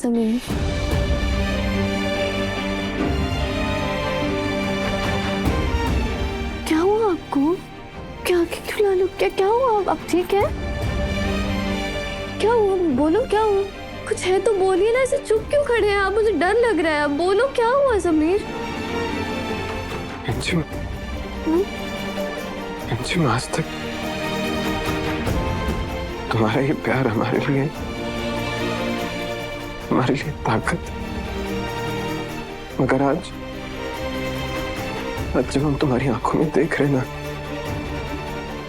समीर? क्या हुआ आपको? क्या क्यों लालू, क्या हुआ? आप ठीक है? क्या हुआ? बोलो क्या हुआ? कुछ है तो बोलिए ना, ऐसे चुप क्यों खड़े हैं आप? मुझे डर लग रहा है। बोलो क्या हुआ समीर? अंजुम, अंजुम, आज तक तुम्हारा ये प्यार हमारे लिए ताकत, मगर आज जब हम तुम्हारी आंखों में देख रहे ना,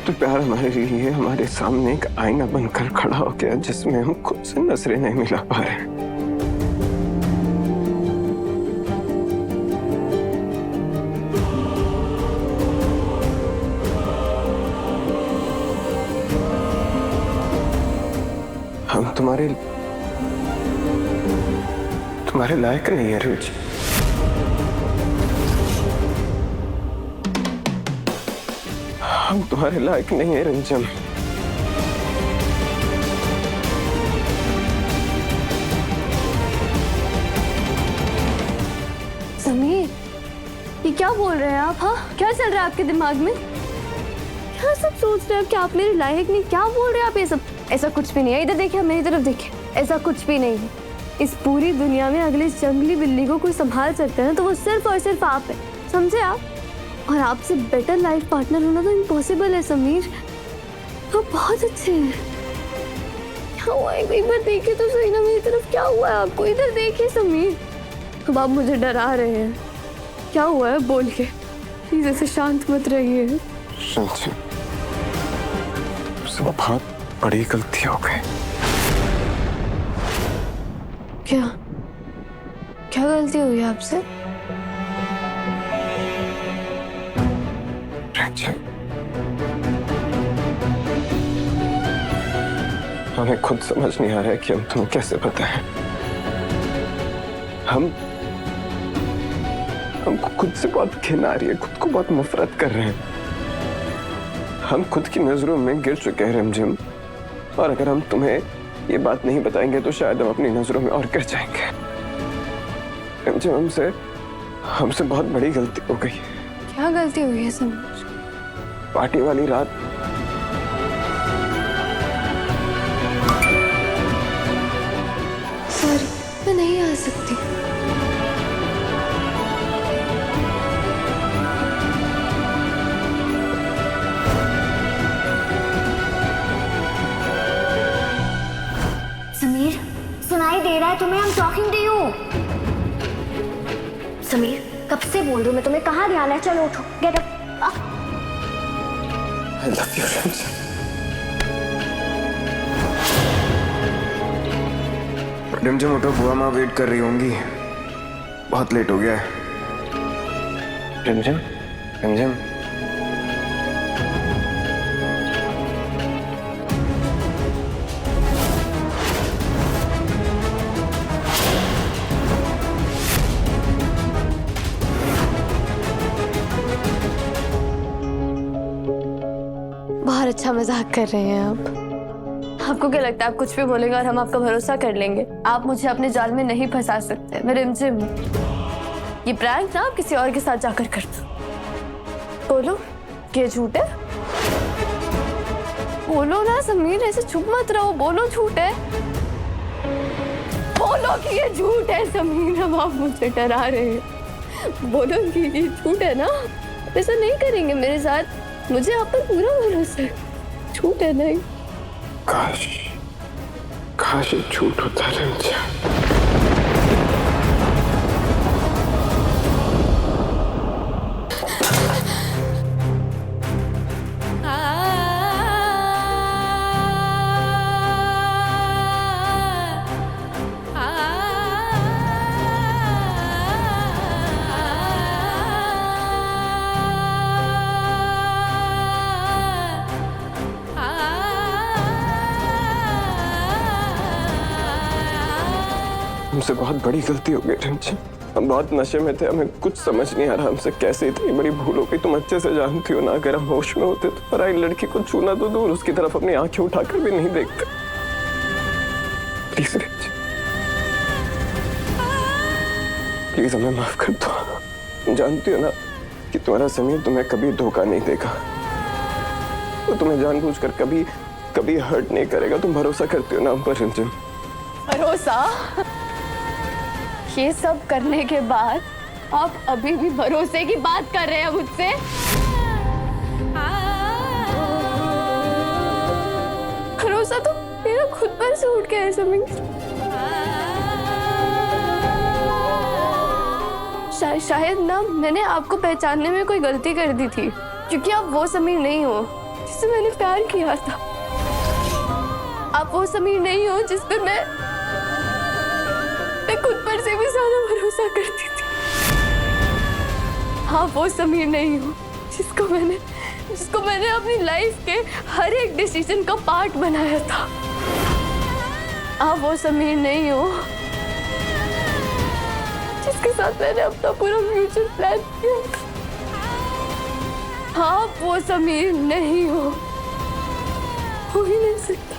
तो प्यार हमारे लिए हमारे सामने एक आईना बनकर खड़ा हो गया, जिसमें हम खुद से नजरें नहीं मिला पा रहे हैं। हम तुम्हारे लायक नहीं है रुचि। हम तुम्हारे लायक नहीं है रंजन। समीर, ये क्या बोल रहे हैं आप? हाँ, क्या चल रहा है आपके दिमाग में? क्या सब सोच रहे हैं कि आप मेरे लायक नहीं? क्या बोल रहे हैं आप ये सब? ऐसा कुछ भी नहीं है। इधर देखिए, मेरी तरफ देखिए। ऐसा कुछ भी नहीं है। इस पूरी दुनिया में अगले जंगली बिल्ली को कोई संभाल सकता है ना, तो वो सिर्फ और सिर्फ आप है। समझे आप? और आपसे बेटर लाइफ पार्टनर होना तो इम्पॉसिबल है समीर। आप बहुत अच्छे हैं। क्या हुआ है? एक बार देखिए तो सही ना मेरी तरफ। क्या हुआ है आपको? इधर देखिए समीर। अब आप मुझे डरा रहे हैं। क्या हुआ है? बोल के प्लीज, ऐसे शांत मत रहिए। रंजन, मुझसे बहुत बड़ी गलती हो गई। क्या क्या गलती हुई आपसे? हमें खुद समझ नहीं आ रहा है कि हम तुम्हें कैसे बताएं। हम खुद से बहुत घिन आ रही है, खुद को बहुत नफरत कर रहे हैं। हम खुद की नजरों में गिर चुके हैं रिमझिम, और अगर हम तुम्हें ये बात नहीं बताएंगे तो शायद हम अपनी नजरों में और गिर जाएंगे। रिमझिम, हमसे बहुत बड़ी गलती हो गई। क्या गलती हुई है समीर? पार्टी वाली रात सॉरी, मैं नहीं आ सकती। समीर, सुनाई दे रहा है तुम्हें? I'm talking to you। Sameer, कब से बोल रही हूँ मैं तुम्हें, कहाँ ध्यान है? चलो उठो, get up. I love you, Rंजन। रिमझिम, उठो, बुआ माँ वेट कर रही होंगी। बहुत लेट हो गया है। रिमझिम, रिमझिम। बहुत अच्छा मजाक कर रहे हैं आप। आपको क्या लगता है आप कुछ भी बोलेंगे और हम आपका भरोसा कर लेंगे? आप मुझे अपने जाल में नहीं फंसा सकते। मैं रिमझिम हूँ। ये प्रैंक ना आप किसी और के साथ जाकर करना। बोलो कि ये झूठ है। बोलो ना समीर, ऐसे चुप मत रहो। बोलो झूठ है। बोलो कि ये झूठ है समीर। अब आप मुझे डरा रहे हैं। बोलो कि ये झूठ है ना। ऐसा नहीं करेंगे मेरे साथ। मुझे आप पर पूरा भरोसा है। झूठ है नहीं? काश ये झूठ होता रंजन। हमसे बहुत बड़ी गलती हो गई रंजन। हम बहुत नशे में थे, हमें कुछ समझ नहीं आ रहा हमसे कैसे इतनी बड़ी भूल हो गई। तुम अच्छे से जानती हो ना, अगर हम होश में होते तो पराई लड़की को छूना तो दूर, उसकी तरफ अपनी आंखें उठाकर भी नहीं देखते। प्लीज रंजन, प्लीज हमें माफ कर दो। तुम जानती हो ना कि तुम्हारा समीर तुम्हें कभी धोखा नहीं देगा, वो तुम्हें जानबूझकर कभी कभी हर्ट नहीं करेगा। तुम भरोसा करती हो ना हम पर रिमझिम? भरोसा? ये सब करने के बाद आप अभी भी भरोसे की बात कर रहे हैं मुझसे? भरोसा तो मेरा खुद पर से उठ गया है समीर। शायद ना मैंने आपको पहचानने में कोई गलती कर दी थी, क्योंकि आप वो समीर नहीं हो जिससे मैंने प्यार किया था। आप वो समीर नहीं हो जिस पर मैं खुद पर से भी ज्यादा भरोसा करती थी। आप वो समीर नहीं हो जिसको मैंने अपनी लाइफ के हर एक डिसीजन का पार्ट बनाया था। आप वो समीर नहीं हो जिसके साथ मैंने अपना पूरा फ्यूचर प्लान किया था। आप वो समीर नहीं हो ही नहीं सकता।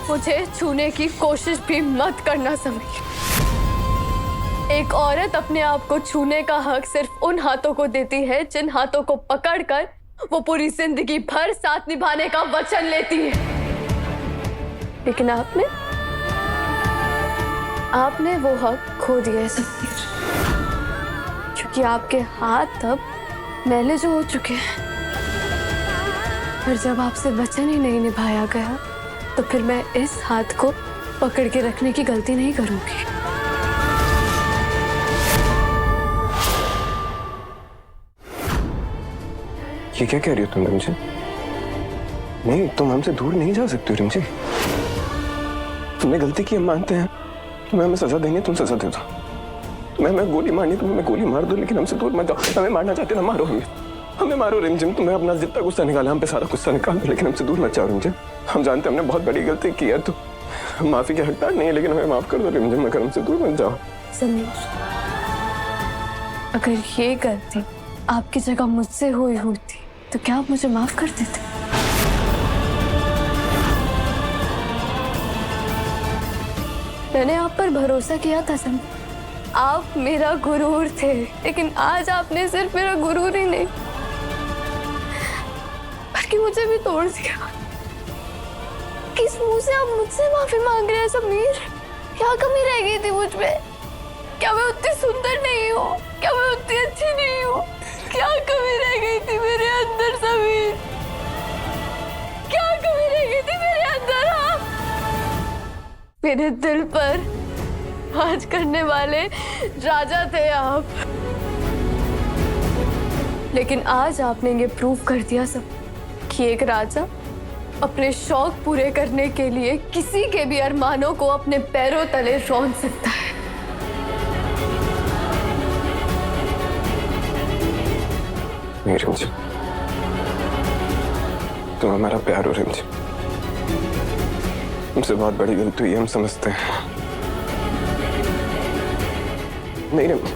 मुझे छूने की कोशिश भी मत करना समीर। एक औरत अपने आप को छूने का हक सिर्फ उन हाथों को देती है जिन हाथों को पकड़कर वो पूरी जिंदगी भर साथ निभाने का वचन लेती है। लेकिन आपने वो हक खो दिया है समीर, क्योंकि आपके हाथ अब मैले जो हो चुके हैं। पर जब आपसे वचन ही नहीं निभाया गया तो फिर मैं इस हाथ को पकड़ के रखने की गलती नहीं करूंगी। ये क्या कह रही हो तुम रिमझिम? नहीं, तुम हमसे दूर नहीं जा सकती हो रिमझिम। तुमने गलती की, हम मानते हैं। तुम्हें हमें सजा देंगे, तुम सजा दे दो। मैं गोली मारनी, तुम्हें मैं गोली मार दो, लेकिन हमसे दूर मत जाओ। हमें मारना चाहते ना मारो, हमें मारो रिमझिम। तुम्हें अपना जितना गुस्सा निकाला हम पे सारा गुस्सा निकाल दो, लेकिन हमसे दूर मत जाओ रिमझिम। हम जानते हैं हमने बहुत बड़ी गलती की है, तो माफी के हकदार नहीं है, लेकिन हमें माफ कर दो रिमझिम। मगर हमसे दूर मत जाओ। समीर, अगर ये गलती आपकी जगह मुझसे हुई होती तो क्या आप मुझे माफ कर देते? मैंने आप पर भरोसा किया था समीर। आप मेरा गुरूर थे, लेकिन आज आपने सिर्फ मेरा गुरूर ही नहीं बल्कि मुझे भी तोड़ दिया। किस मुंह से आप मुझसे माफी मांग रहे हैं समीर? क्या कमी रह गई थी मुझ में? क्या मैं उतनी सुंदर नहीं हूँ? क्या मैं उतनी अच्छी नहीं हूँ? क्या कमी रह गई थी मेरे अंदर समीर? क्या कमी रह गई थी मेरे अंदर? हाँ, मेरे दिल पर राज करने वाले राजा थे आप। लेकिन आज आपने ये प्रूव कर दिया सब कि एक राजा अपने शौक पूरे करने के लिए किसी के भी अरमानों को अपने पैरों तले रौंद सकता है। नहीं रिमझिम, तुम हमारा प्यार हो रिमझिम। तुमसे बहुत बड़ी गलती हुई, हम समझते हैं। नहीं रिमझिम,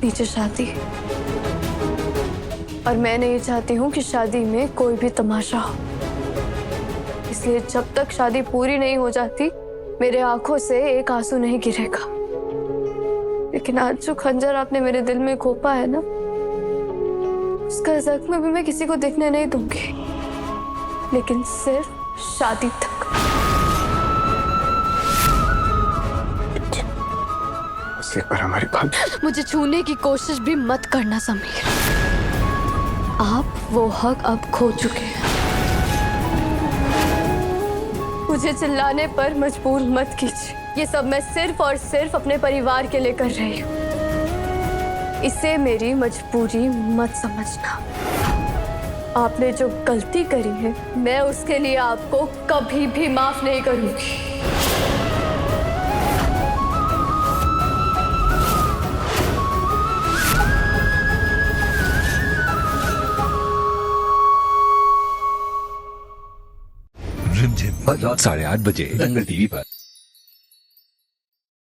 नीचे शादी, और मैं नहीं चाहती हूँ कि शादी में कोई भी तमाशा हो। इसलिए जब तक शादी पूरी नहीं हो जाती मेरे आंखों से एक आंसू नहीं गिरेगा। लेकिन आज जो खंजर आपने मेरे दिल में घोंपा है ना, उसका जख्म भी मैं किसी को दिखने नहीं दूंगी, लेकिन सिर्फ शादी तक। एक बार हमारी बात। मुझे छूने की कोशिश भी मत करना समीर। आप वो हक अब खो चुके हैं। मुझे चिल्लाने पर मजबूर मत कीजिए। ये सब मैं सिर्फ और सिर्फ अपने परिवार के लिए कर रही हूँ। इसे मेरी मजबूरी मत समझना। आपने जो गलती करी है मैं उसके लिए आपको कभी भी माफ नहीं करूंगी। रिमझिम रात 8:30 बजे दंगल टीवी पर।